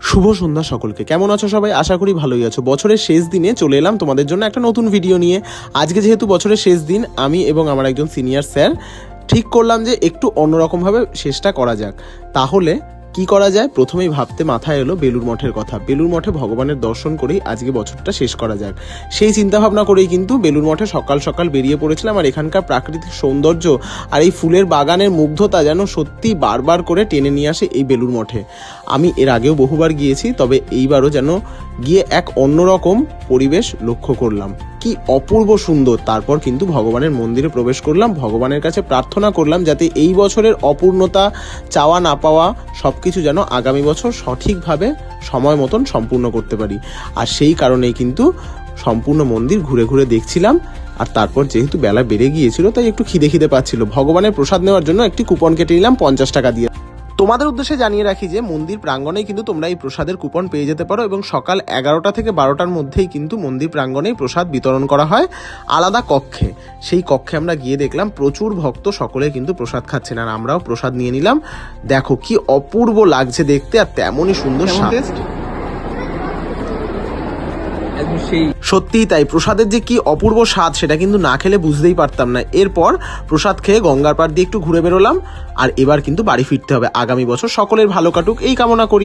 শুভ সন্ধ্যা সকলকে। কেমন আছো সবাই? আশা করি ভালোই আছো। বছরের শেষ দিনে চলে এলাম তোমাদের জন্য একটা নতুন ভিডিও নিয়ে। আজকে যেহেতু বছরের শেষ দিন, আমি এবং আমার একজন সিনিয়র স্যার ঠিক করলাম যে একটু অন্যরকমভাবে শেষটা করা যাক। তাহলে কি করা যায়? প্রথমেই ভাবতে মাথায় এলো বেলুড় মঠের কথা। বেলুড় মঠে ভগবানের দর্শন করেই আজকে বছরটা শেষ করা যাক, সেই চিন্তাভাবনা করেই কিন্তু বেলুড় মঠে সকাল সকাল বেরিয়ে পড়েছিলাম। আর এখানকার প্রাকৃতিক সৌন্দর্য আর এই ফুলের বাগানের মুগ্ধতা যেন সত্যি বারবার করে টেনে নিয়ে আসে এই বেলুড় মঠে। আমি এর আগেও বহুবার গিয়েছি, তবে এইবারও যেন গিয়ে এক অন্যরকম পরিবেশ লক্ষ্য করলাম। কি অপূর্ব সুন্দর। তারপর কিন্তু ভগবানের মন্দিরে প্রবেশ করলাম, ভগবানের কাছে প্রার্থনা করলাম যাতে এই বছরের অপূর্ণতা, চাওয়া না পাওয়া সবকিছু যেন আগামী বছর সঠিকভাবে সময় মতন সম্পূর্ণ করতে পারি। আর সেই কারণেই কিন্তু সম্পূর্ণ মন্দির ঘুরে ঘুরে দেখছিলাম। আর তারপর যেহেতু বেলা বেড়ে গিয়েছিল, তাই একটু খিদে পাচ্ছিল। ভগবানের প্রসাদ নেওয়ার জন্য একটি কুপন কেটে নিলাম 50 টাকা দিয়ে। তোমাদের উদ্দেশ্যে জানিয়ে রাখি যে মন্দির প্রাঙ্গণেই কিন্তু তোমরা এই প্রসাদের কুপন পেয়ে যেতে পারো, এবং সকাল 11টা থেকে 12টার মধ্যেই কিন্তু মন্দির প্রাঙ্গণেই প্রসাদ বিতরণ করা হয় আলাদা কক্ষে। সেই কক্ষে আমরা গিয়ে দেখলাম প্রচুর ভক্ত সকলে কিন্তু প্রসাদ খাচ্ছেন, আর আমরাও প্রসাদ নিয়ে নিলাম। দেখো কি অপূর্ব লাগছে দেখতে, আর তেমনই সুন্দর স্বাদ। সত্যিই তাই, প্রসাদের যে কি অপূর্ব স্বাদ সেটা কিন্তু না খেলে বুঝতেই পারতাম না। এরপর প্রসাদ খেয়ে গঙ্গার পাড় দিয়ে একটু ঘুরে বেরোলাম, আর এবার কিন্তু বাড়ি ফিরতে হবে। আগামী বছর সকলের ভালো কাটুক এই কামনা করি।